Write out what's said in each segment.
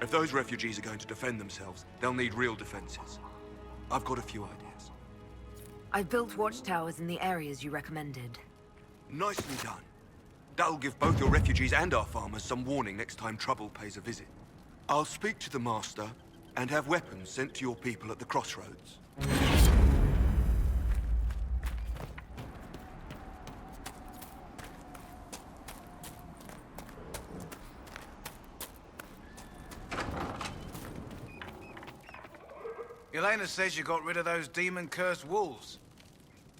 If those refugees are going to defend themselves, they'll need real defenses. I've got a few ideas. I've built watchtowers in the areas you recommended. Nicely done. That'll give both your refugees and our farmers some warning next time trouble pays a visit. I'll speak to the Master and have weapons sent to your people at the crossroads. Elena says you got rid of those demon-cursed wolves.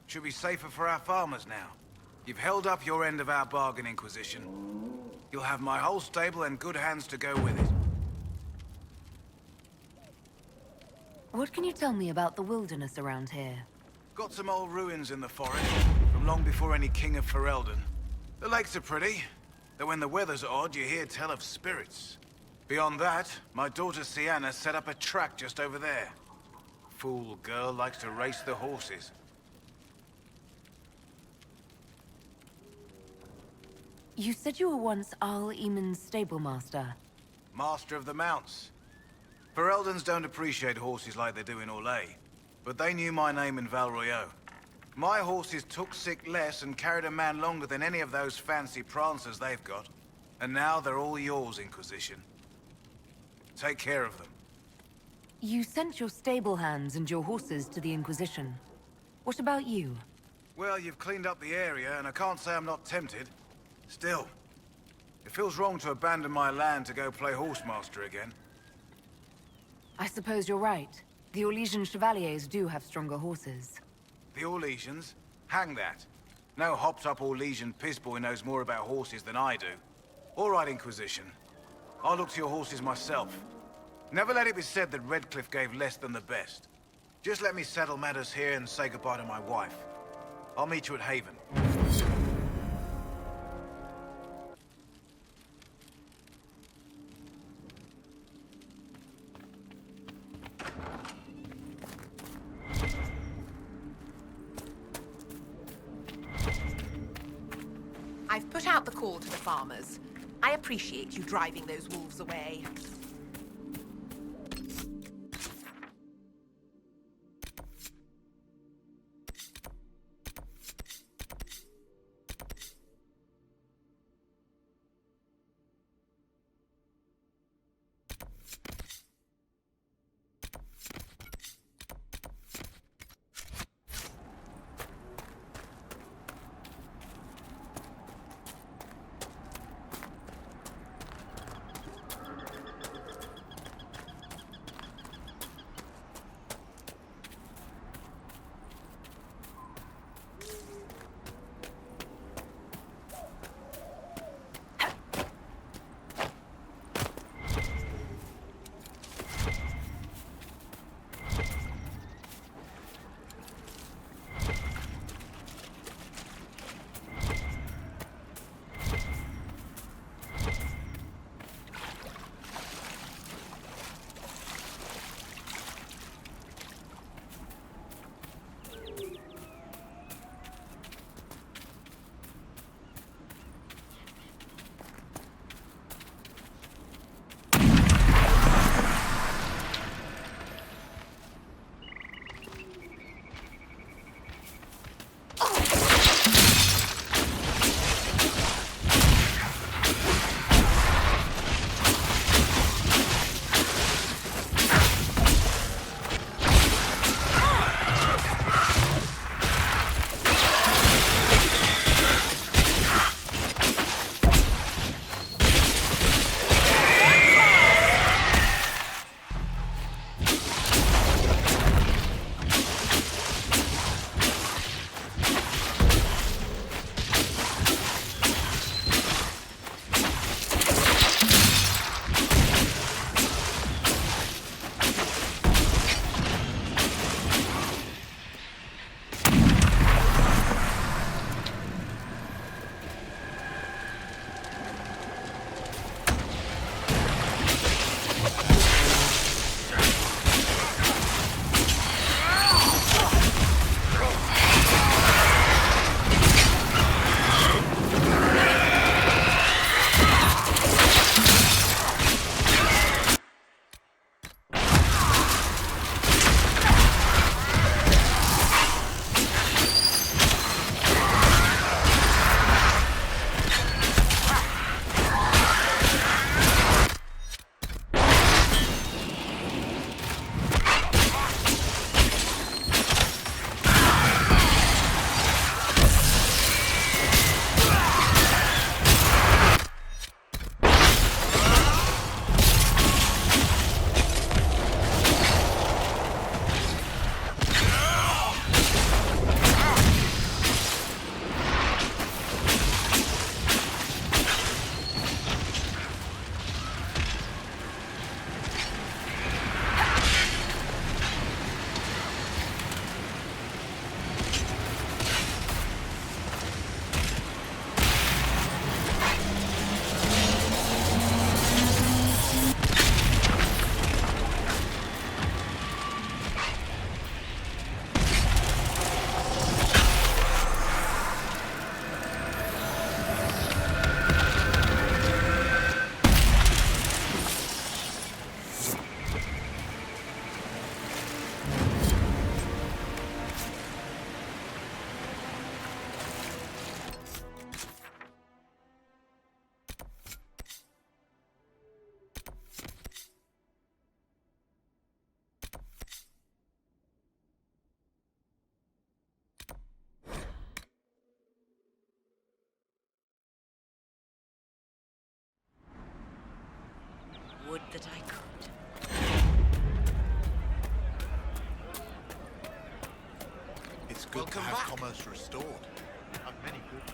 Should be safer for our farmers now. You've held up your end of our bargain, Inquisition. You'll have my whole stable and good hands to go with it. What can you tell me about the wilderness around here? Got some old ruins in the forest, from long before any king of Ferelden. The lakes are pretty, though when the weather's odd, you hear tell of spirits. Beyond that, my daughter Sienna set up a track just over there. Fool girl likes to race the horses. You said you were once Al-Eamon's stable master. Master of the mounts. Fereldans don't appreciate horses like they do in Orlais, but they knew my name in Val Royeaux. My horses took sick less and carried a man longer than any of those fancy prancers they've got. And now they're all yours, Inquisition. Take care of them. You sent your stable hands and your horses to the Inquisition. What about you? Well, you've cleaned up the area, and I can't say I'm not tempted. Still, it feels wrong to abandon my land to go play horsemaster again. I suppose you're right. The Orlesian Chevaliers do have stronger horses. The Orlesians? Hang that. No hopped-up Orlesian pissboy knows more about horses than I do. All right, Inquisition. I'll look to your horses myself. Never let it be said that Redcliffe gave less than the best. Just let me settle matters here and say goodbye to my wife. I'll meet you at Haven. I've put out the call to the farmers. I appreciate you driving those wolves away. It's good to have commerce restored. I've many good.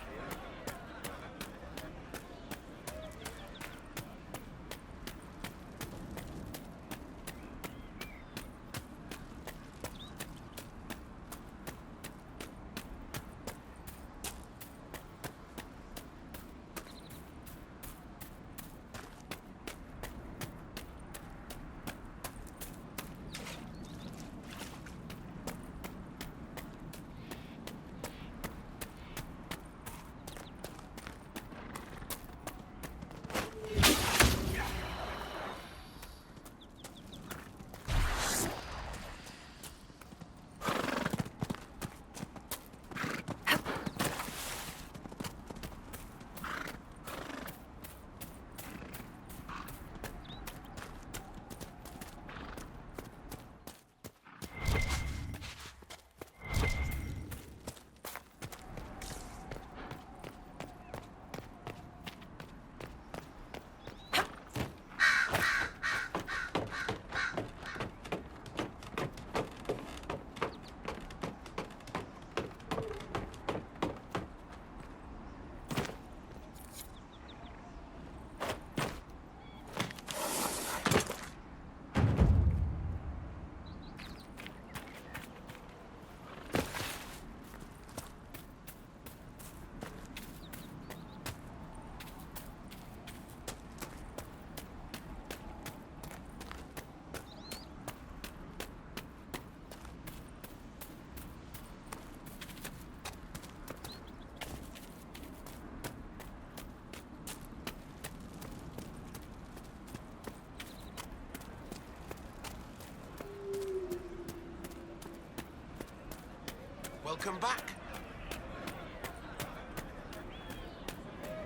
Welcome back.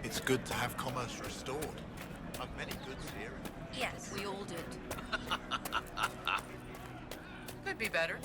It's good to have commerce restored. I've many goods here. Yes, we all did. Could be better.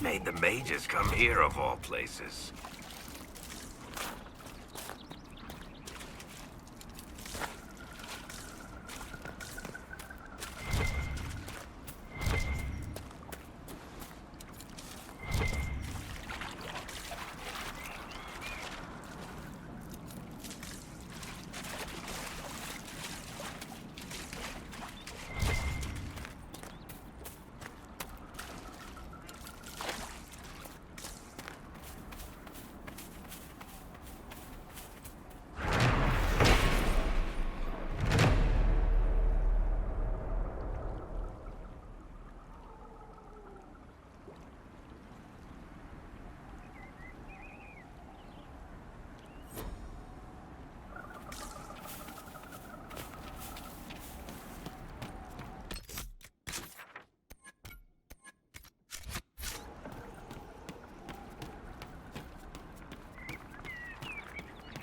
made the mages come here of all places?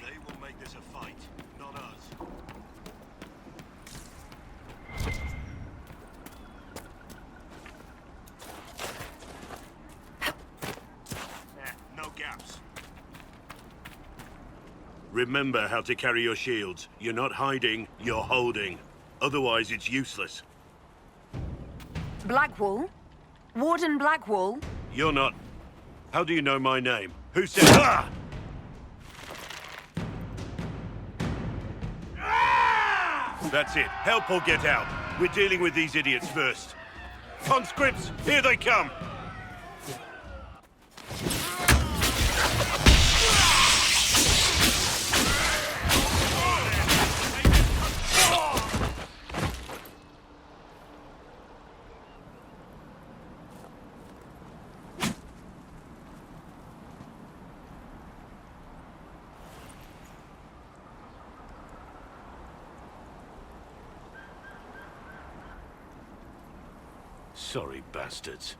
They will make this a fight, not us. No gaps. Remember how to carry your shields. You're not hiding, you're holding. Otherwise, it's useless. Blackwall? Warden Blackwall? You're not... How do you know my name? Who said... Ah! That's it. Help or get out. We're dealing with these idiots first. Conscripts, here they come! Sorry, bastards.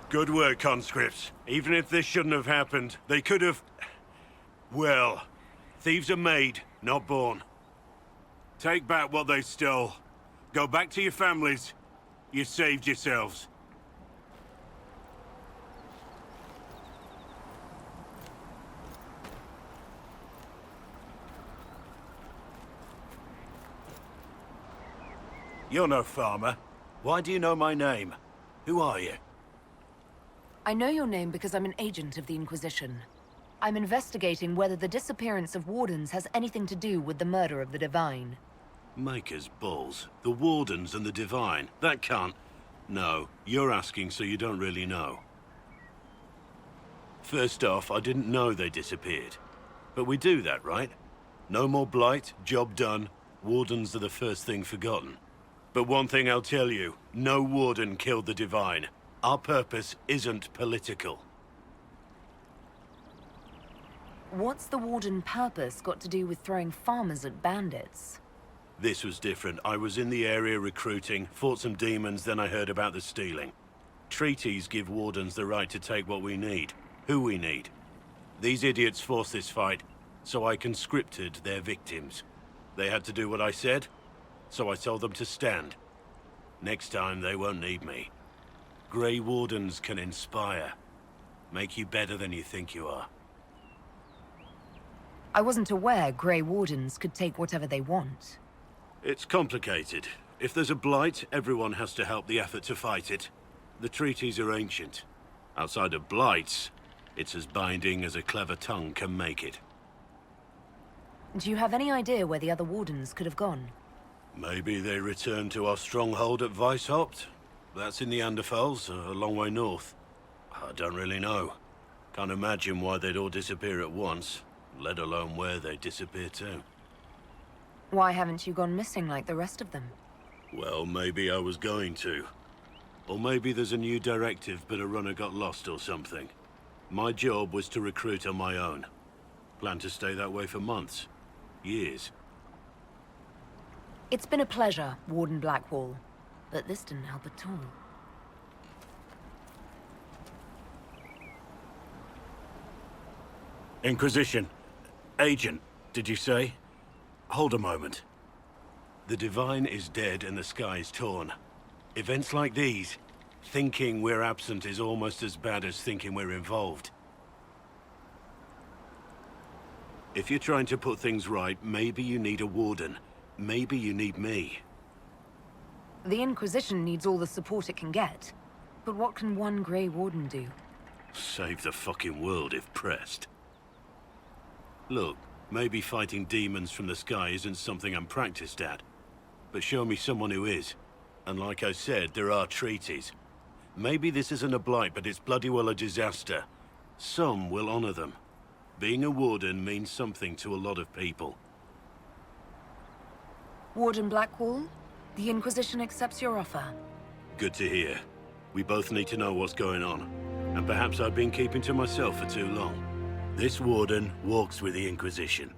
Good work, conscripts. Even if this shouldn't have happened, they could have... Well, thieves are made, not born. Take back what they stole. Go back to your families. You saved yourselves. You're no farmer. Why do you know my name? Who are you? I know your name because I'm an agent of the Inquisition. I'm investigating whether the disappearance of Wardens has anything to do with the murder of the Divine. Maker's balls. The Wardens and the Divine. That can't... No, you're asking so you don't really know. First off, I didn't know they disappeared. But we do that, right? No more blight, job done. Wardens are the first thing forgotten. But one thing I'll tell you, no Warden killed the Divine. Our purpose isn't political. What's the Warden purpose got to do with throwing farmers at bandits? This was different. I was in the area recruiting, fought some demons, then I heard about the stealing. Treaties give Wardens the right to take what we need, who we need. These idiots forced this fight, so I conscripted their victims. They had to do what I said, so I told them to stand. Next time, they won't need me. Grey Wardens can inspire. Make you better than you think you are. I wasn't aware Grey Wardens could take whatever they want. It's complicated. If there's a blight, everyone has to help the effort to fight it. The treaties are ancient. Outside of blights, it's as binding as a clever tongue can make it. Do you have any idea where the other Wardens could have gone? Maybe they returned to our stronghold at Weishaupt? That's in the Anderfels, a long way north. I don't really know. Can't imagine why they'd all disappear at once, let alone where they'd disappear to. Why haven't you gone missing like the rest of them? Well, maybe I was going to. Or maybe there's a new directive, but a runner got lost or something. My job was to recruit on my own. Plan to stay that way for months. Years. It's been a pleasure, Warden Blackwall. But this didn't help at all. Inquisition. Agent, did you say? Hold a moment. The Divine is dead and the sky is torn. Events like these, thinking we're absent is almost as bad as thinking we're involved. If you're trying to put things right, maybe you need a warden. Maybe you need me. The Inquisition needs all the support it can get. But what can one Grey Warden do? Save the fucking world if pressed. Look, maybe fighting demons from the sky isn't something I'm practiced at. But show me someone who is. And like I said, there are treaties. Maybe this isn't a blight, but it's bloody well a disaster. Some will honor them. Being a warden means something to a lot of people. Warden Blackwall, the Inquisition accepts your offer. Good to hear. We both need to know what's going on. And perhaps I've been keeping to myself for too long. This warden walks with the Inquisition.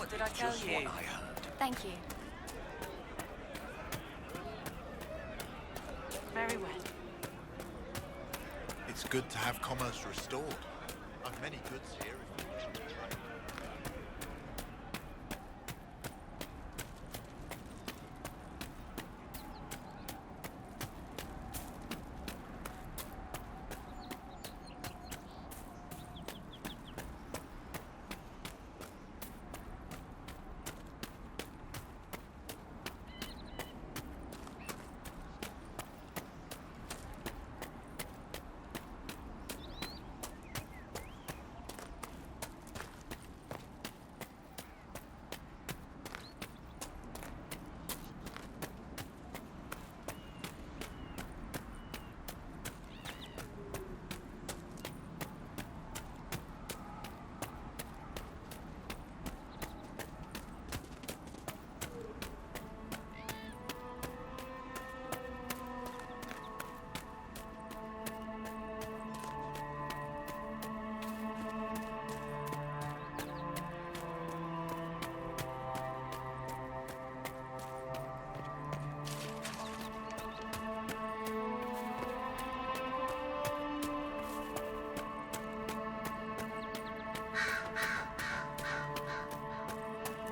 What did I tell Just you? what I heard. Thank you. Very well. It's good to have commerce restored. I've many goods here if you wish to trade.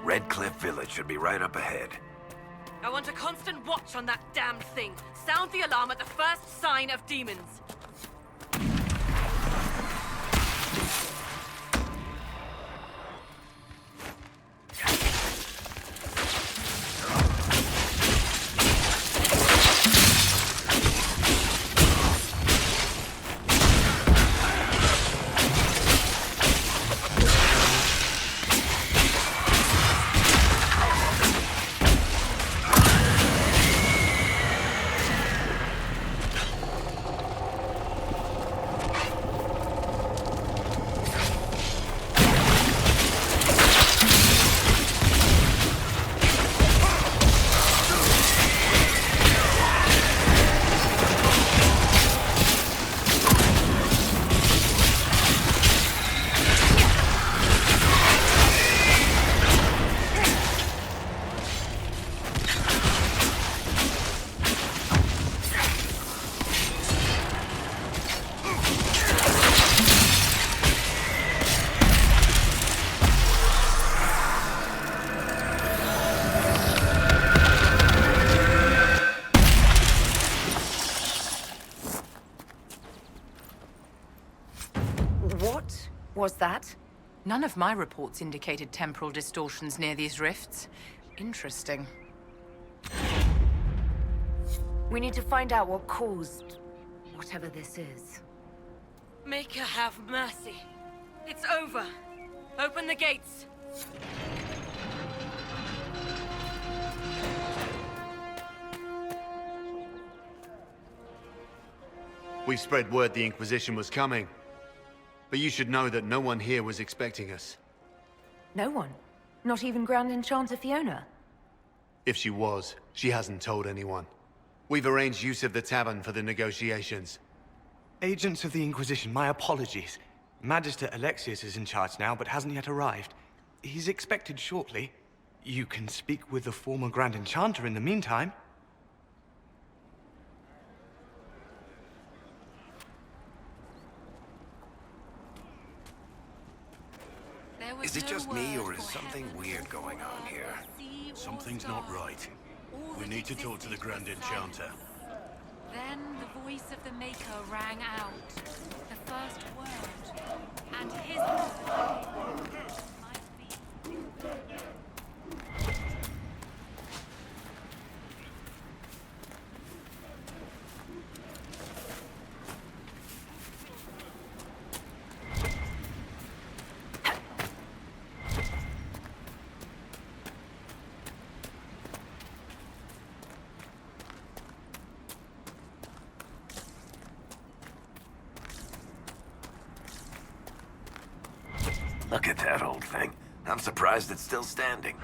Red Cliff Village should be right up ahead. I want a constant watch on that damned thing. Sound the alarm at the first sign of demons. What was that? None of my reports indicated temporal distortions near these rifts. Interesting. We need to find out what caused whatever this is. Maker have mercy. It's over. Open the gates. We spread word the Inquisition was coming. But you should know that no one here was expecting us. No one? Not even Grand Enchanter Fiona? If she was, she hasn't told anyone. We've arranged use of the tavern for the negotiations. Agents of the Inquisition, my apologies. Magister Alexius is in charge now, but hasn't yet arrived. He's expected shortly. You can speak with the former Grand Enchanter in the meantime. Is it just me, or is something weird going on here? Something's not right. We need to talk to the Grand Enchanter. Then the voice of the Maker rang out. The first word. And his word might be... Look at that old thing. I'm surprised it's still standing.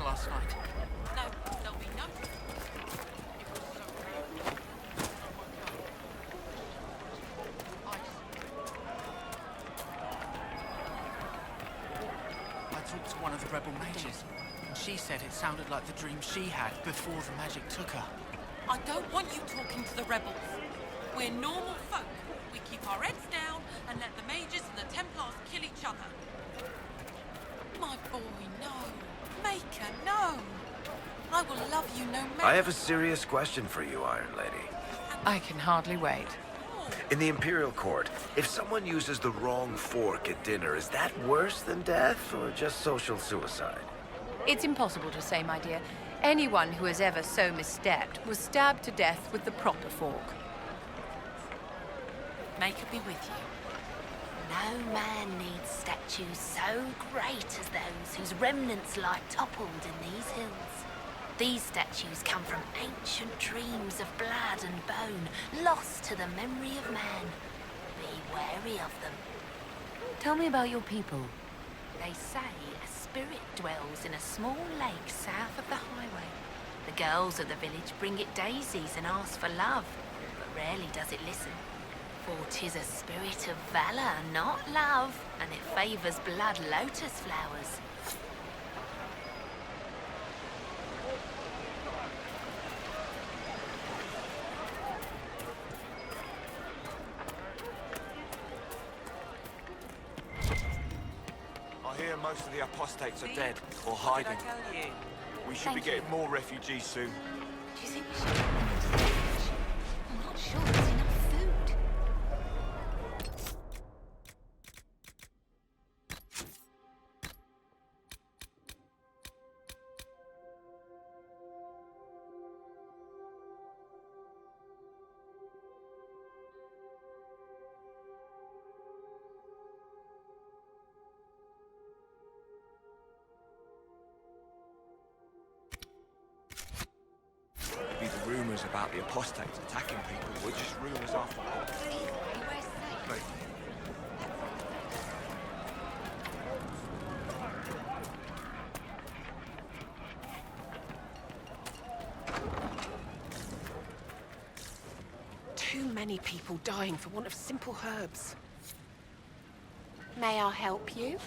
last night. No, there'll be no... I talked to one of the rebel mages, and she said it sounded like the dream she had before the magic took her. I don't want you talking to the rebels. We're normal folk. We keep our heads down and let the mages and the Templars kill each other. My boy, no. Maker, no. I will love you no matter... I have a serious question for you, Iron Lady. I can hardly wait. In the Imperial Court, if someone uses the wrong fork at dinner, is that worse than death or just social suicide? It's impossible to say, my dear. Anyone who has ever so misstepped was stabbed to death with the proper fork. Maker be with you. No man needs statues so great as those whose remnants lie toppled in these hills. These statues come from ancient dreams of blood and bone, lost to the memory of man. Be wary of them. Tell me about your people. They say a spirit dwells in a small lake south of the highway. The girls of the village bring it daisies and ask for love, but rarely does it listen. For 'tis a spirit of valor, not love, and it favors blood lotus flowers. I hear most of the apostates are dead or hiding. We should be getting more refugees soon. Do you think we should take them into the village? I'm not sure there's enough food. Maybe the rumors about the apostates attacking people were just rumors after all. Great. Too many people dying for want of simple herbs. May I help you?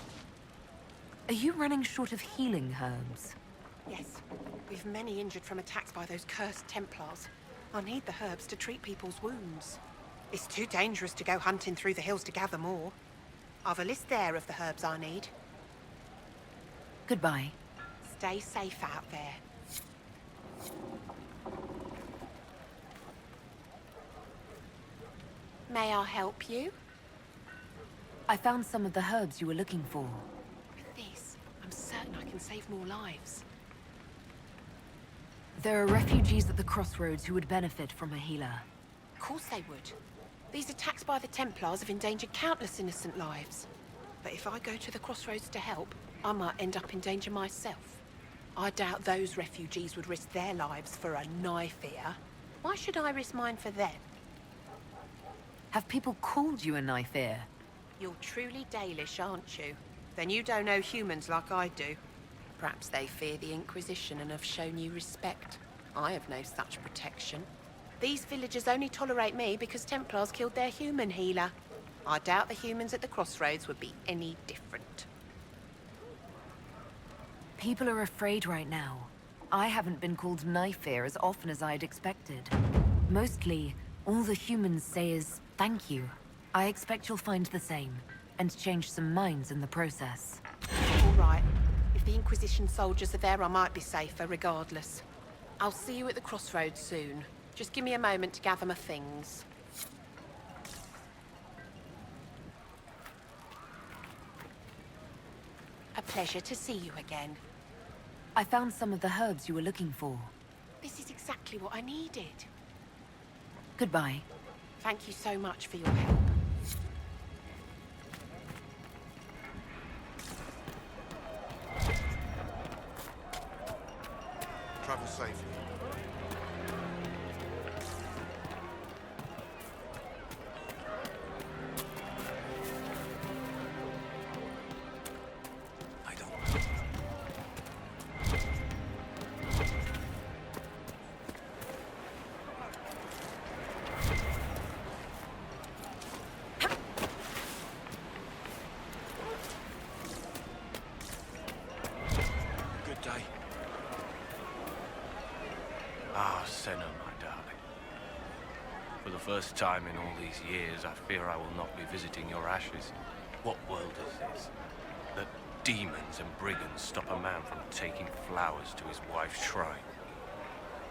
Are you running short of healing herbs? Yes. We've many injured from attacks by those cursed Templars. I need the herbs to treat people's wounds. It's too dangerous to go hunting through the hills to gather more. I've a list there of the herbs I need. Goodbye. Stay safe out there. May I help you? I found some of the herbs you were looking for. With this, I'm certain I can save more lives. There are refugees at the crossroads who would benefit from a healer. Of course they would. These attacks by the Templars have endangered countless innocent lives. But if I go to the crossroads to help, I might end up in danger myself. I doubt those refugees would risk their lives for a knife here. Why should I risk mine for them? Have people called you a knife ear? You're truly Dalish, aren't you? Then you don't know humans like I do. Perhaps they fear the Inquisition and have shown you respect. I have no such protection. These villagers only tolerate me because Templars killed their human healer. I doubt the humans at the crossroads would be any different. People are afraid right now. I haven't been called knife ear as often as I'd expected. Mostly, all the humans say is thank you. I expect you'll find the same, and change some minds in the process. All right. If the Inquisition soldiers are there, I might be safer regardless. I'll see you at the crossroads soon. Just give me a moment to gather my things. A pleasure to see you again. I found some of the herbs you were looking for. This is exactly what I needed. Goodbye. Thank you so much for your help. Travel safely. I don't. For the first time in all these years, I fear I will not be visiting your ashes. What world is this? That demons and brigands stop a man from taking flowers to his wife's shrine.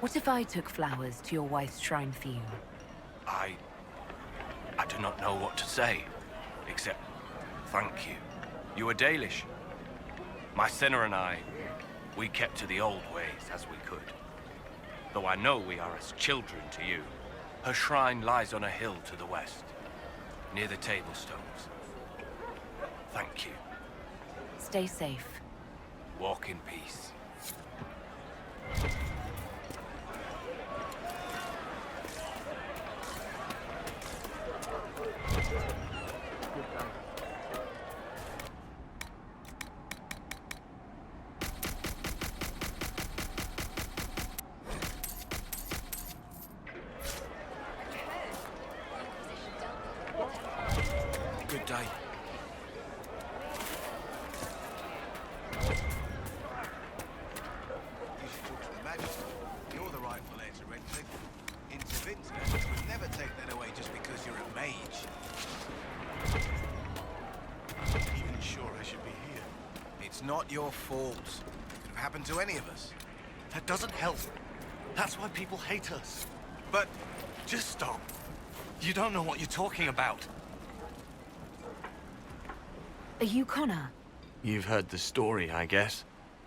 What if I took flowers to your wife's shrine for you? I do not know what to say, except thank you. You were Dalish. My sinner and I, we kept to the old ways as we could. Though I know we are as children to you. Her shrine lies on a hill to the west, near the tablstones. Thank you. Stay safe. Walk in peace. Good day. You should talk to the Magister. You're the rightful heir to Redcliffe. Inquisitor would never take that away just because you're a mage. I'm not even sure I should be here. It's not your fault. It could have happened to any of us. That doesn't help. That's why people hate us. But just stop. You don't know what you're talking about. Are you Connor? You've heard the story, I guess.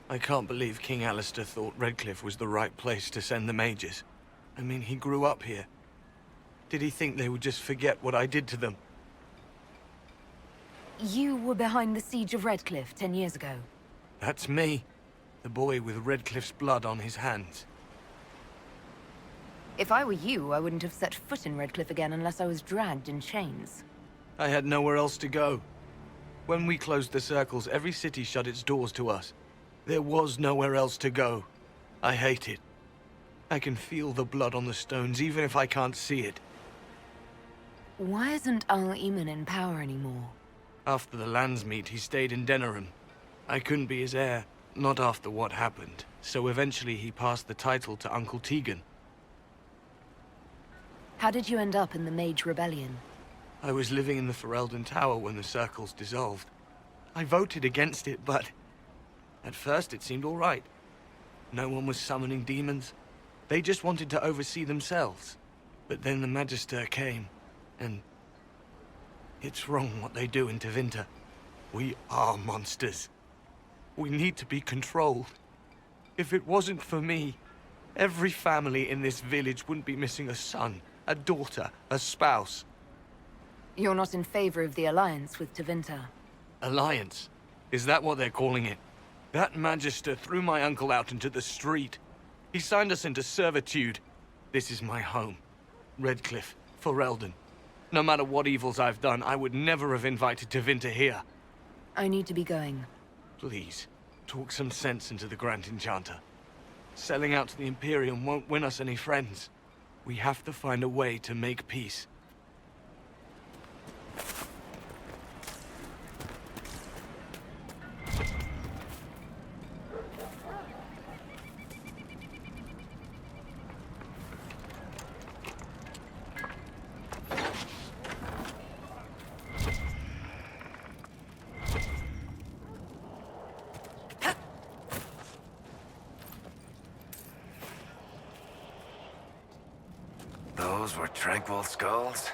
I can't believe King Alistair thought Redcliffe was the right place to send the mages. I mean, he grew up here. Did he think they would just forget what I did to them? You were behind the siege of Redcliffe 10 years ago. That's me. The boy with Redcliffe's blood on his hands. If I were you, I wouldn't have set foot in Redcliffe again unless I was dragged in chains. I had nowhere else to go. When we closed the circles, every city shut its doors to us. There was nowhere else to go. I hate it. I can feel the blood on the stones, even if I can't see it. Why isn't Al-Eamon in power anymore? After the lands meet, he stayed in Denerim. I couldn't be his heir, not after what happened. So eventually he passed the title to Uncle Tegan. How did you end up in the Mage Rebellion? I was living in the Ferelden Tower when the circles dissolved. I voted against it, but at first it seemed all right. No one was summoning demons. They just wanted to oversee themselves. But then the Magister came, and it's wrong what they do in Tevinter. We are monsters. We need to be controlled. If it wasn't for me, every family in this village wouldn't be missing a son, a daughter, a spouse. You're not in favor of the alliance with Tevinter? Alliance? Is that what they're calling it? That Magister threw my uncle out into the street. He signed us into servitude. This is my home. Redcliffe, Ferelden. No matter what evils I've done, I would never have invited Tevinter here. I need to be going. Please, talk some sense into the Grand Enchanter. Selling out to the Imperium won't win us any friends. We have to find a way to make peace. Those were tranquil skulls?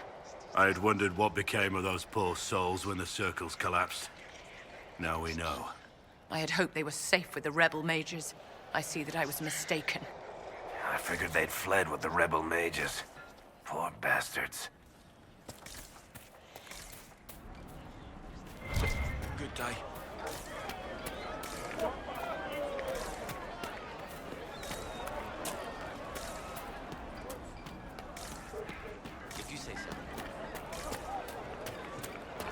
I had wondered what became of those poor souls when the circles collapsed. Now we know. I had hoped they were safe with the rebel mages. I see that I was mistaken. I figured they'd fled with the rebel mages. Poor bastards. Good day. If you say so.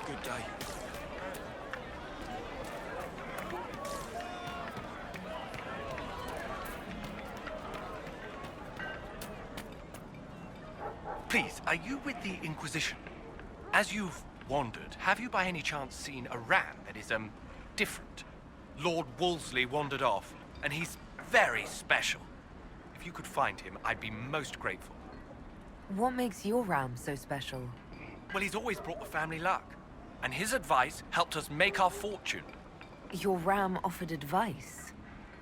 Good day. Please, are you with the Inquisition? As you've wandered, have you by any chance seen a ram that is, different? Lord Wolseley wandered off, and he's very special. If you could find him, I'd be most grateful. What makes your ram so special? Well, he's always brought the family luck. And his advice helped us make our fortune. Your ram offered advice?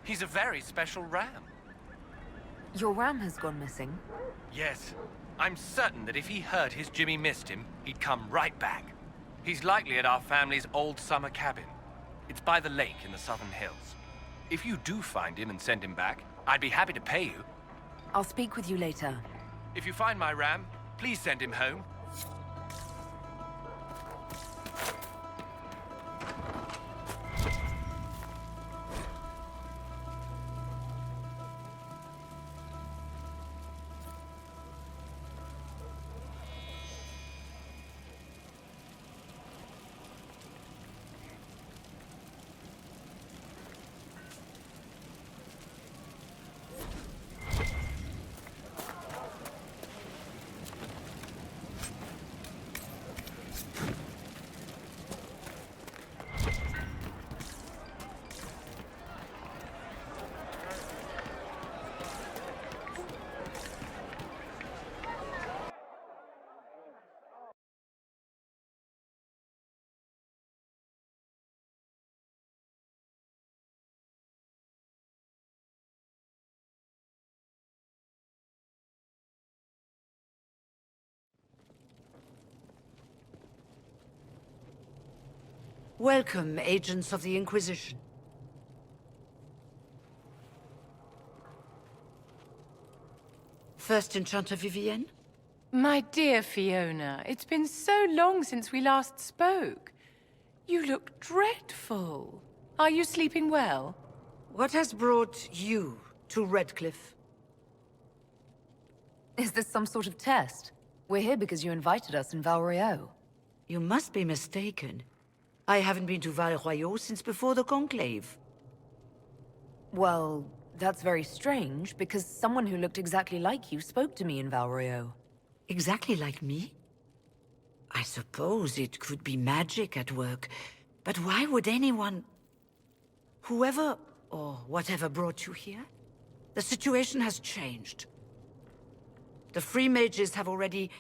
He's a very special ram. Your ram has gone missing? Yes. I'm certain that if he heard his Jimmy missed him, he'd come right back. He's likely at our family's old summer cabin. It's by the lake in the southern hills. If you do find him and send him back, I'd be happy to pay you. I'll speak with you later. If you find my ram, please send him home. Welcome, agents of the Inquisition. First Enchanter Vivienne? My dear Fiona, it's been so long since we last spoke. You look dreadful. Are you sleeping well? What has brought you to Redcliffe? Is this some sort of test? We're here because you invited us in Val Royeaux. You must be mistaken. I haven't been to Val Royeaux since before the Conclave. Well, that's very strange, because someone who looked exactly like you spoke to me in Val Royeaux. Exactly like me? I suppose it could be magic at work, but why would anyone... Whoever or whatever brought you here? The situation has changed. The free mages have already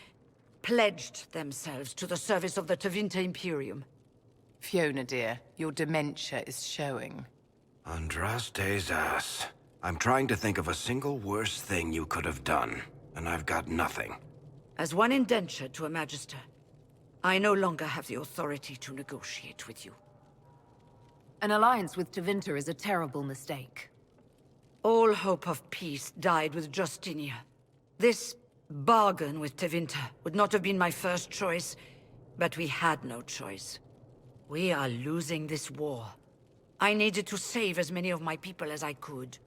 pledged themselves to the service of the Tevinter Imperium. Fiona, dear, your dementia is showing. Andraste's ass. I'm trying to think of a single worse thing you could have done, and I've got nothing. As one indentured to a Magister, I no longer have the authority to negotiate with you. An alliance with Tevinter is a terrible mistake. All hope of peace died with Justinia. This bargain with Tevinter would not have been my first choice, but we had no choice. We are losing this war. I needed to save as many of my people as I could.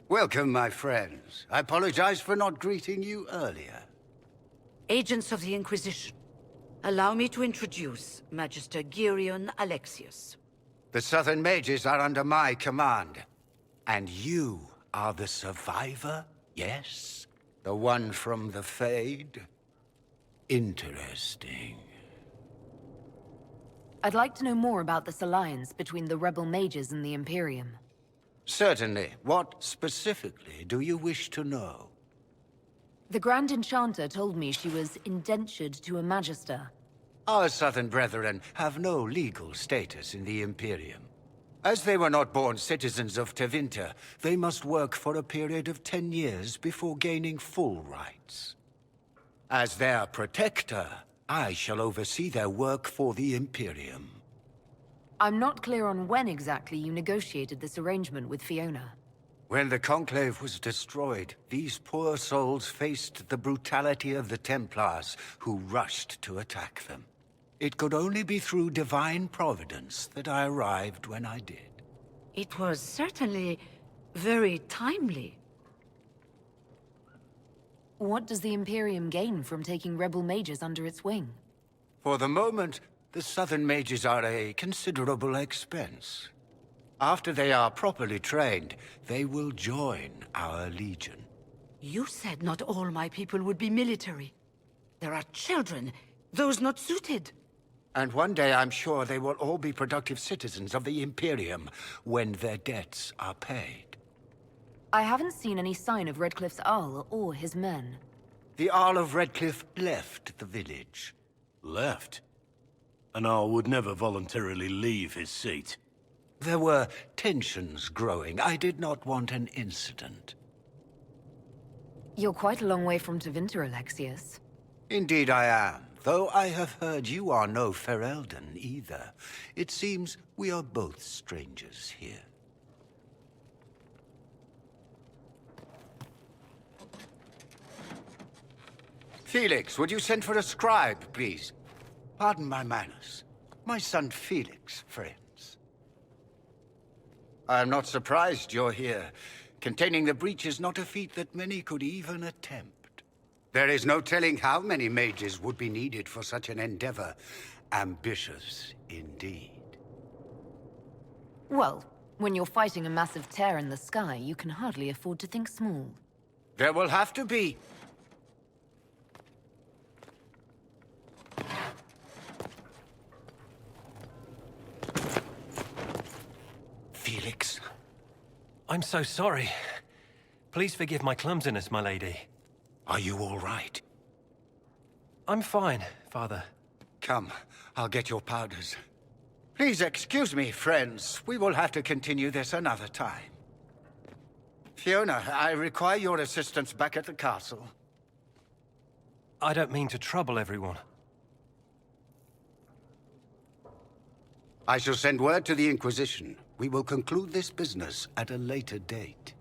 Welcome, my friends. I apologize for not greeting you earlier. Agents of the Inquisition, allow me to introduce Magister Girion Alexius. The Southern Mages are under my command. And you are the survivor, yes? The one from the Fade? Interesting. I'd like to know more about this alliance between the rebel mages and the Imperium. Certainly. What specifically do you wish to know? The Grand Enchanter told me she was indentured to a Magister. Our Southern brethren have no legal status in the Imperium. As they were not born citizens of Tevinter, they must work for a period of 10 years before gaining full rights. As their protector, I shall oversee their work for the Imperium. I'm not clear on when exactly you negotiated this arrangement with Fiona. When the Conclave was destroyed, these poor souls faced the brutality of the Templars, who rushed to attack them. It could only be through divine providence that I arrived when I did. It was certainly very timely. What does the Imperium gain from taking rebel mages under its wing? For the moment, the Southern Mages are a considerable expense. After they are properly trained, they will join our Legion. You said not all my people would be military. There are children, those not suited. And one day I'm sure they will all be productive citizens of the Imperium when their debts are paid. I haven't seen any sign of Redcliffe's Arl or his men. The Arl of Redcliffe left the village. Left? An Arl would never voluntarily leave his seat. There were tensions growing. I did not want an incident. You're quite a long way from Tevinter, Alexius. Indeed I am, though I have heard you are no Ferelden either. It seems we are both strangers here. Felix, would you send for a scribe, please? Pardon my manners. My son Felix, friends. I am not surprised you're here. Containing the breach is not a feat that many could even attempt. There is no telling how many mages would be needed for such an endeavor. Ambitious, indeed. Well, when you're fighting a massive tear in the sky, you can hardly afford to think small. There will have to be. Felix. I'm so sorry. Please forgive my clumsiness, my lady. Are you all right? I'm fine, Father. Come, I'll get your powders. Please excuse me, friends. We will have to continue this another time. Fiona, I require your assistance back at the castle. I don't mean to trouble everyone. I shall send word to the Inquisition. We will conclude this business at a later date.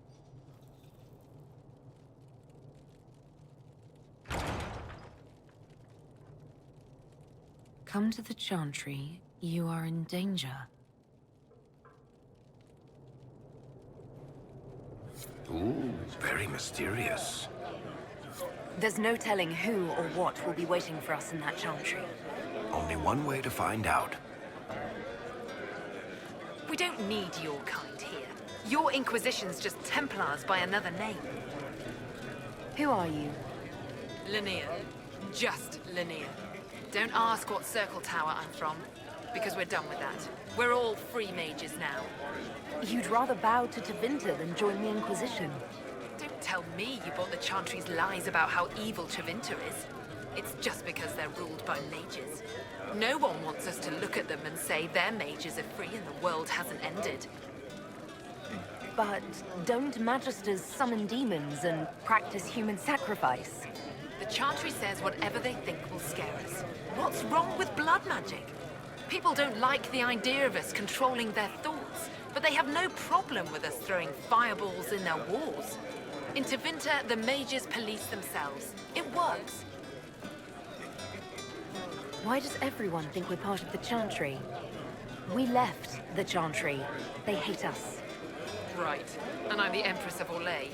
Come to the Chantry. You are in danger. Ooh, very mysterious. There's no telling who or what will be waiting for us in that Chantry. Only one way to find out. We don't need your kind here. Your Inquisition's just Templars by another name. Who are you? Linnea. Just Linnea. Don't ask what Circle Tower I'm from, because we're done with that. We're all free mages now. You'd rather bow to Tevinter than join the Inquisition. Don't tell me you bought the Chantry's lies about how evil Tevinter is. It's just because they're ruled by mages. No one wants us to look at them and say their mages are free and the world hasn't ended. But don't Magisters summon demons and practice human sacrifice? The Chantry says whatever they think will scare us. What's wrong with blood magic? People don't like the idea of us controlling their thoughts, but they have no problem with us throwing fireballs in their walls. In Tevinter, the mages police themselves. It works. Why does everyone think we're part of the Chantry? We left the Chantry. They hate us. Right. And I'm the Empress of Orlais.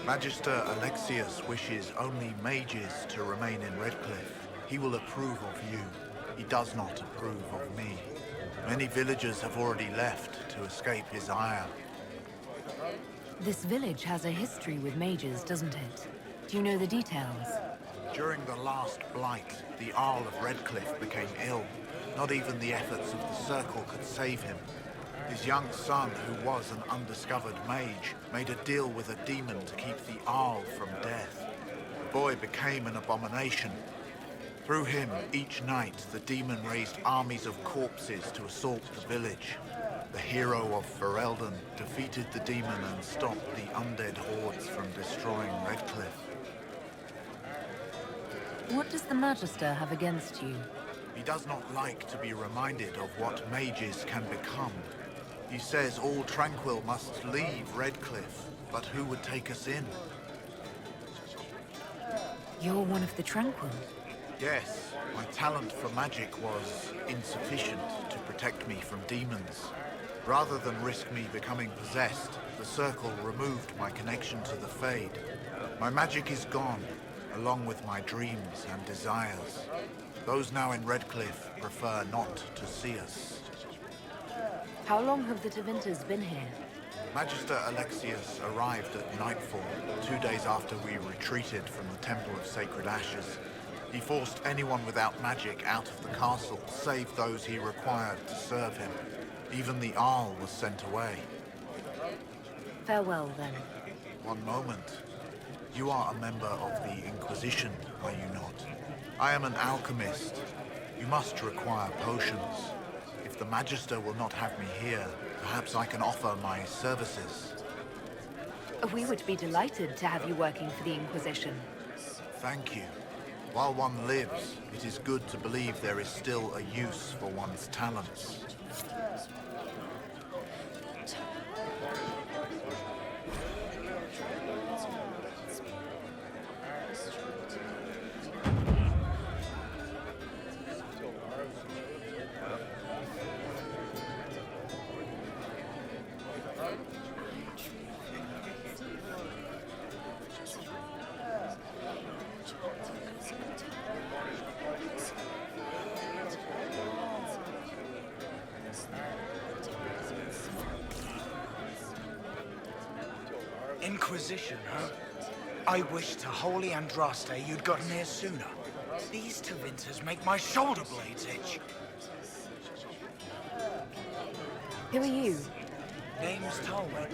Magister Alexius wishes only mages to remain in Redcliffe. He will approve of you. He does not approve of me. Many villagers have already left to escape his ire. This village has a history with mages, doesn't it? Do you know the details? During the last blight, the Arl of Redcliffe became ill. Not even the efforts of the Circle could save him. His young son, who was an undiscovered mage, made a deal with a demon to keep the Arl from death. The boy became an abomination. Through him, each night, the demon raised armies of corpses to assault the village. The hero of Ferelden defeated the demon and stopped the undead hordes from destroying Redcliffe. What does the Magister have against you? He does not like to be reminded of what mages can become. He says all Tranquil must leave Redcliffe, but who would take us in? You're one of the Tranquil. Yes, my talent for magic was insufficient to protect me from demons. Rather than risk me becoming possessed, the Circle removed my connection to the Fade. My magic is gone, along with my dreams and desires. Those now in Redcliffe prefer not to see us. How long have the Tevinters been here? Magister Alexius arrived at nightfall, 2 days after we retreated from the Temple of Sacred Ashes. He forced anyone without magic out of the castle, save those he required to serve him. Even the Arl was sent away. Farewell, then. One moment. You are a member of the Inquisition, are you not? I am an alchemist. You must require potions. If the Magister will not have me here, perhaps I can offer my services. We would be delighted to have you working for the Inquisition. Thank you. While one lives, it is good to believe there is still a use for one's talents. Inquisition, huh? I wish to holy Andraste you'd gotten here sooner. These Tevinters make my shoulder blades itch. Who are you? Name's Talwyn,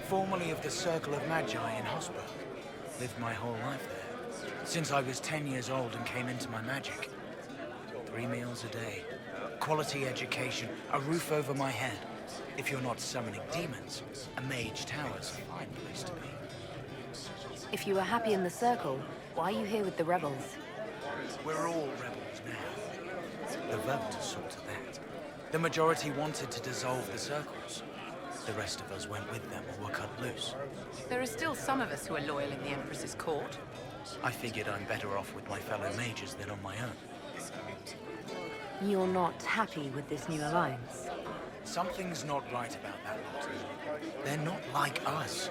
formerly of the Circle of Magi in Hosberg. Lived my whole life there, since I was 10 years old and came into my magic. 3 meals a day, quality education, a roof over my head. If you're not summoning demons, a mage tower's a fine place to be. If you were happy in the Circle, why are you here with the rebels? We're all rebels now. The vote saw to that. The majority wanted to dissolve the circles. The rest of us went with them or were cut loose. There are still some of us who are loyal in the Empress's court. I figured I'm better off with my fellow mages than on my own. You're not happy with this new alliance? Something's not right about that lot. They're not like us.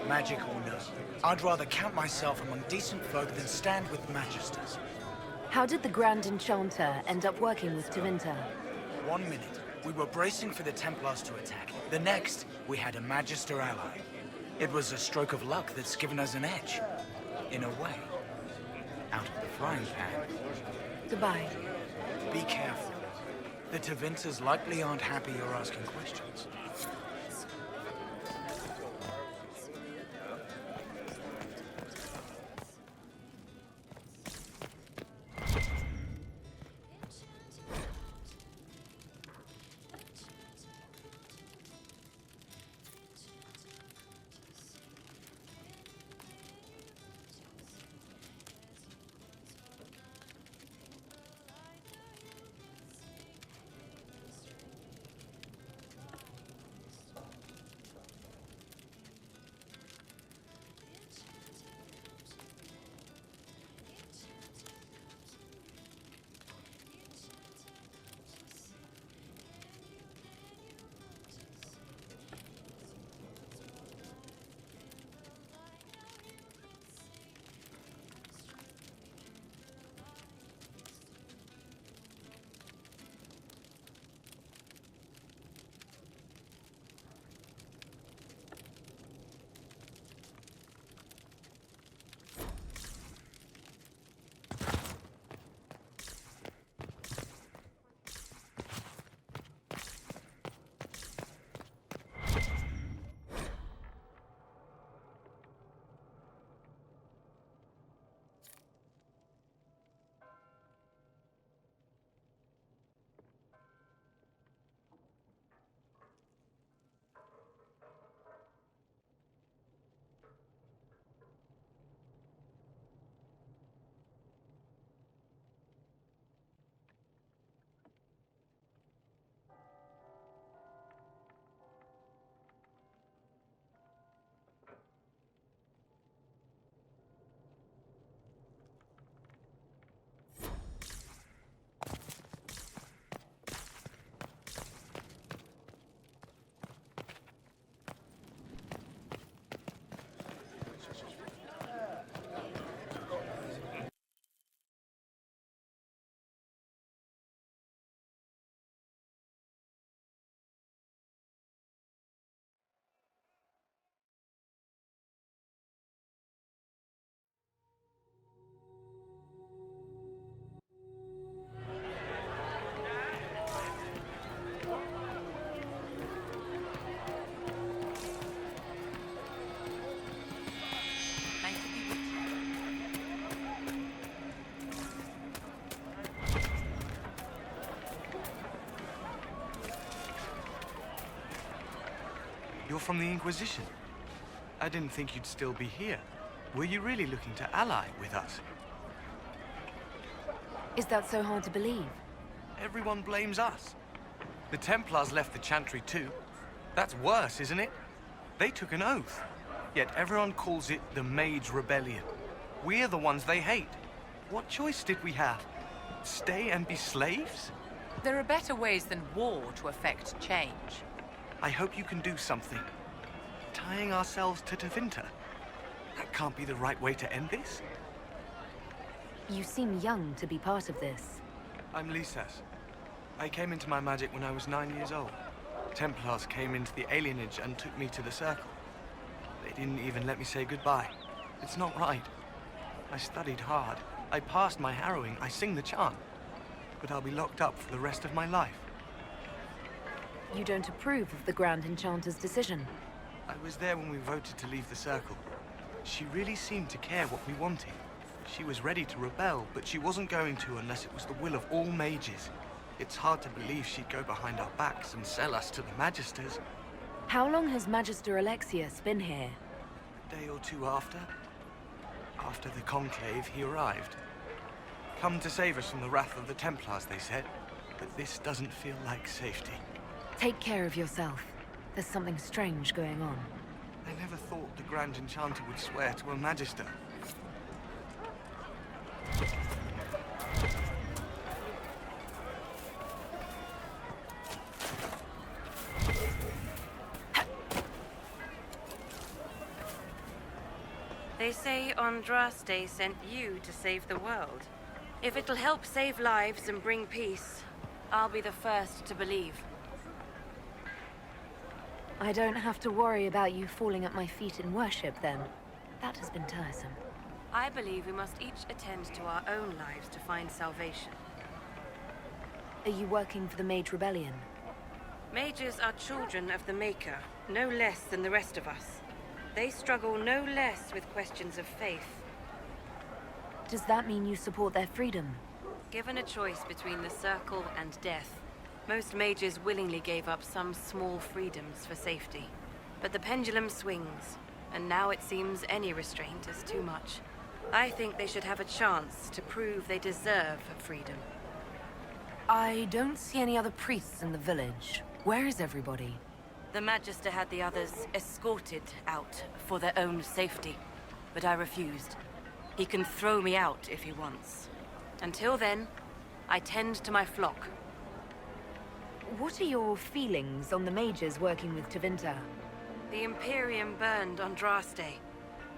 Magic or no, I'd rather count myself among decent folk than stand with magisters. How did the Grand Enchanter end up working with Tevinter? 1 minute, we were bracing for the Templars to attack. The next, we had a Magister ally. It was a stroke of luck that's given us an edge. In a way. Out of the frying pan. Goodbye. Be careful. The Tevinters likely aren't happy you're asking questions. from the Inquisition. I didn't think you'd still be here. Were you really looking to ally with us? Is that so hard to believe? Everyone blames us. The Templars left the Chantry too. That's worse, isn't it? They took an oath. Yet everyone calls it the Mage Rebellion. We're the ones they hate. What choice did we have? Stay and be slaves? There are better ways than war to effect change. I hope you can do something. Tying ourselves to Tevinter. That can't be the right way to end this. You seem young to be part of this. I'm Lysas. I came into my magic when I was 9 years old. Templars came into the alienage and took me to the Circle. They didn't even let me say goodbye. It's not right. I studied hard. I passed my harrowing. I sing the chant. But I'll be locked up for the rest of my life. You don't approve of the Grand Enchanter's decision? I was there when we voted to leave the Circle. She really seemed to care what we wanted. She was ready to rebel, but she wasn't going to unless it was the will of all mages. It's hard to believe she'd go behind our backs and sell us to the Magisters. How long has Magister Alexius been here? A day or two after. After the Conclave, he arrived. Come to save us from the wrath of the Templars, they said. But this doesn't feel like safety. Take care of yourself. There's something strange going on. I never thought the Grand Enchanter would swear to a Magister. They say Andraste sent you to save the world. If it'll help save lives and bring peace, I'll be the first to believe. I don't have to worry about you falling at my feet in worship, then. That has been tiresome. I believe we must each attend to our own lives to find salvation. Are you working for the Mage Rebellion? Mages are children of the Maker, no less than the rest of us. They struggle no less with questions of faith. Does that mean you support their freedom? Given a choice between the Circle and death, most mages willingly gave up some small freedoms for safety. But the pendulum swings, and now it seems any restraint is too much. I think they should have a chance to prove they deserve freedom. I don't see any other priests in the village. Where is everybody? The Magister had the others escorted out for their own safety, but I refused. He can throw me out if he wants. Until then, I tend to my flock. What are your feelings on the mages working with Tevinter? The Imperium burned Andraste.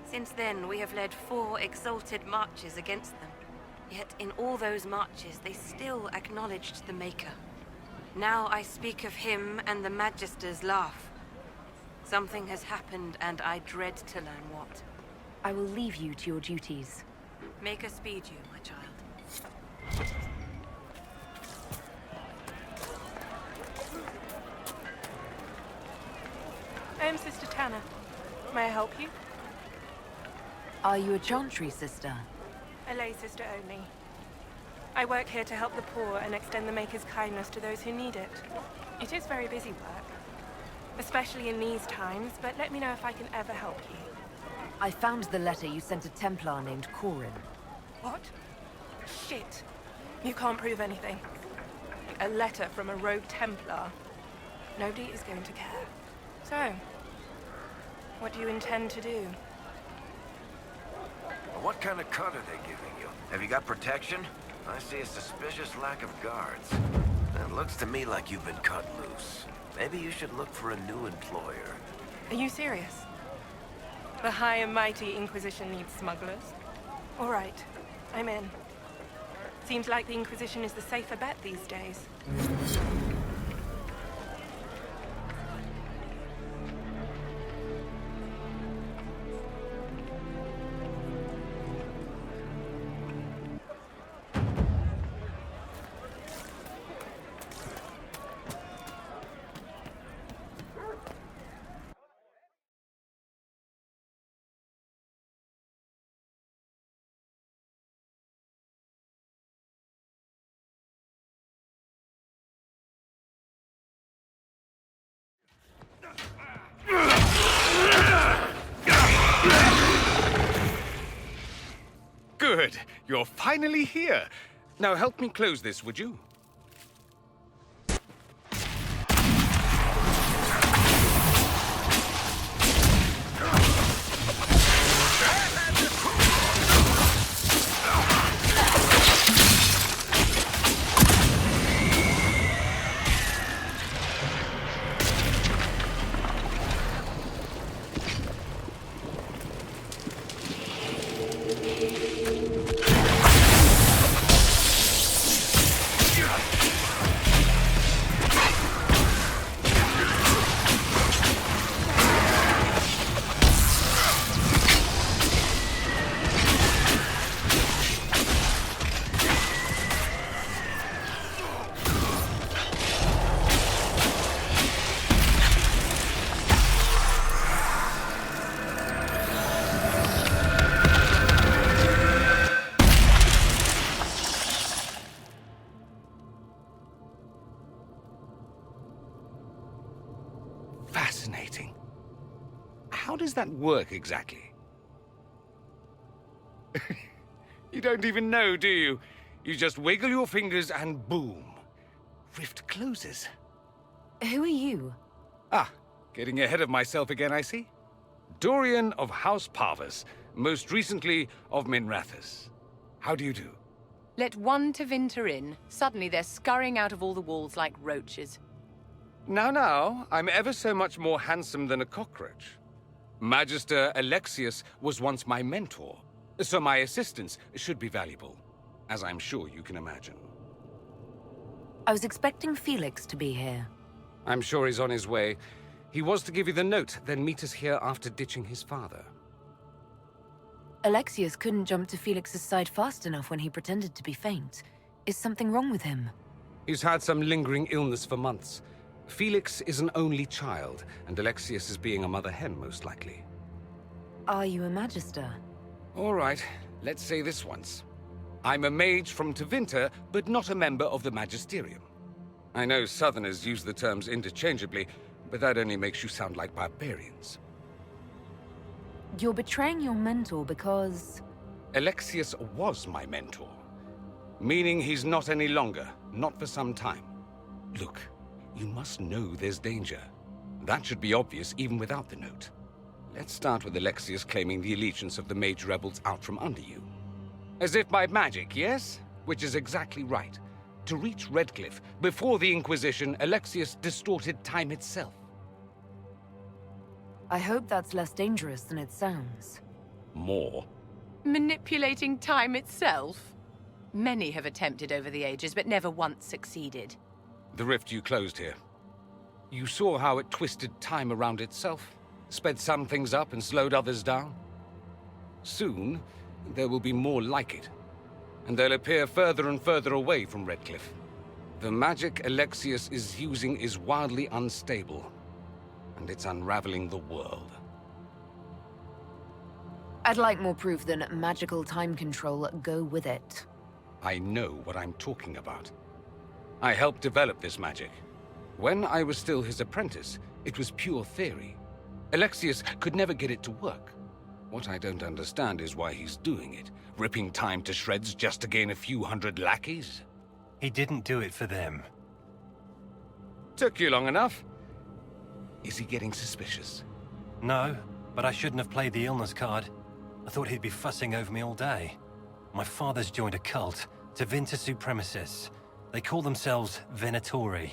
Since then, we have led 4 exalted marches against them. Yet in all those marches, they still acknowledged the Maker. Now I speak of him and the Magisters laugh. Something has happened, and I dread to learn what. I will leave you to your duties. Maker speed you, my child. I am Sister Tanner. May I help you? Are you a Chantry sister? A lay sister only. I work here to help the poor and extend the Maker's kindness to those who need it. It is very busy work, especially in these times, but let me know if I can ever help you. I found the letter you sent a Templar named Cullen. What? Shit. You can't prove anything. A letter from a rogue Templar. Nobody is going to care. So, what do you intend to do? What kind of cut are they giving you? Have you got protection? I see a suspicious lack of guards. It looks to me like you've been cut loose. Maybe you should look for a new employer. Are you serious? The high and mighty Inquisition needs smugglers? All right, I'm in. Seems like the Inquisition is the safer bet these days. Good. You're finally here. Now help me close this, would you? Fascinating. How does that work exactly? You don't even know, do you? You just wiggle your fingers and boom. Rift closes. Who are you? Ah, getting ahead of myself again, I see. Dorian of House Parvus, most recently of Minrathous. How do you do? Let one Tevinter in. Suddenly they're scurrying out of all the walls like roaches. Now, I'm ever so much more handsome than a cockroach. Magister Alexius was once my mentor, so my assistance should be valuable, as I'm sure you can imagine. I was expecting Felix to be here. I'm sure he's on his way. He was to give you the note, then meet us here after ditching his father. Alexius couldn't jump to Felix's side fast enough when he pretended to be faint. Is something wrong with him? He's had some lingering illness for months. Felix is an only child, and Alexius is being a mother hen, most likely. Are you a magister? All right, let's say this once. I'm a mage from Tevinter, but not a member of the Magisterium. I know Southerners use the terms interchangeably, but that only makes you sound like barbarians. You're betraying your mentor because... Alexius was my mentor. Meaning he's not any longer, not for some time. Look, you must know there's danger. That should be obvious even without the note. Let's start with Alexius claiming the allegiance of the mage rebels out from under you. As if by magic, yes? Which is exactly right. To reach Redcliffe, before the Inquisition, Alexius distorted time itself. I hope that's less dangerous than it sounds. More? Manipulating time itself? Many have attempted over the ages, but never once succeeded. The rift you closed here. You saw how it twisted time around itself, sped some things up and slowed others down. Soon, there will be more like it, and they'll appear further and further away from Redcliffe. The magic Alexius is using is wildly unstable, and it's unraveling the world. I'd like more proof than magical time control go with it. I know what I'm talking about. I helped develop this magic. When I was still his apprentice, it was pure theory. Alexius could never get it to work. What I don't understand is why he's doing it, ripping time to shreds just to gain a few hundred lackeys. He didn't do it for them. Took you long enough. Is he getting suspicious? No, but I shouldn't have played the illness card. I thought he'd be fussing over me all day. My father's joined a cult, Tevinter Supremacists. They call themselves Venatori.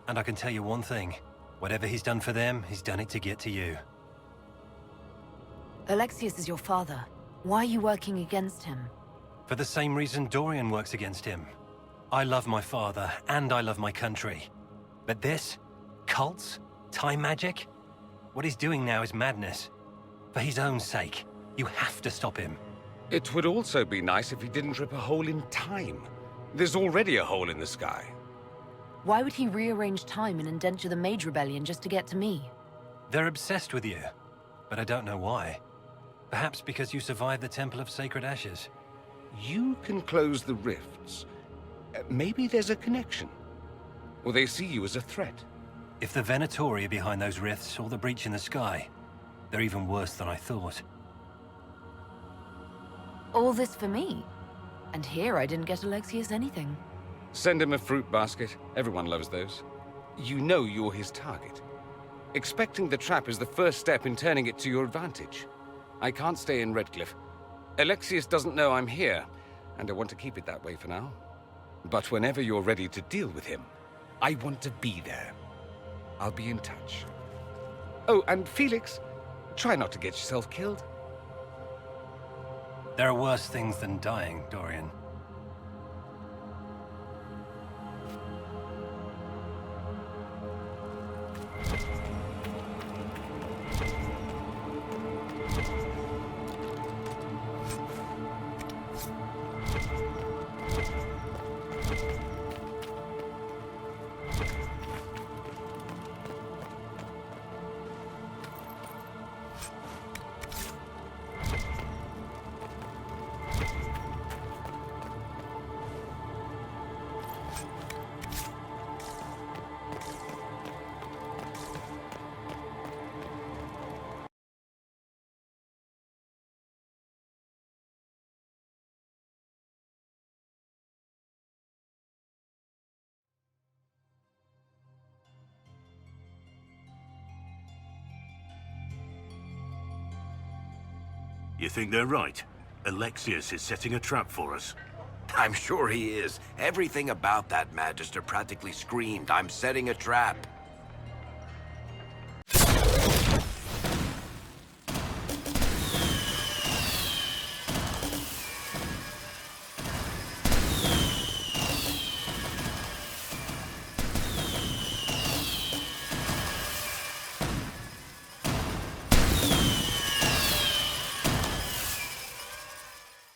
And I can tell you one thing. Whatever he's done for them, he's done it to get to you. Alexius is your father. Why are you working against him? For the same reason Dorian works against him. I love my father, and I love my country. But this? Cults? Time magic? What he's doing now is madness. For his own sake, you have to stop him. It would also be nice if he didn't rip a hole in time. There's already a hole in the sky. Why would he rearrange time and indenture the Mage Rebellion just to get to me? They're obsessed with you, but I don't know why. Perhaps because you survived the Temple of Sacred Ashes. You can close the rifts. Maybe there's a connection. Or they see you as a threat. If the Venatori are behind those rifts or the breach in the sky, they're even worse than I thought. All this for me. And here I didn't get Alexius anything. Send him a fruit basket. Everyone loves those. You know you're his target. Expecting the trap is the first step in turning it to your advantage. I can't stay in Redcliffe. Alexius doesn't know I'm here, and I want to keep it that way for now. But whenever you're ready to deal with him, I want to be there. I'll be in touch. Oh, and Felix, try not to get yourself killed. There are worse things than dying, Dorian. You think they're right? Alexius is setting a trap for us. I'm sure he is. Everything about that Magister practically screamed, "I'm setting a trap."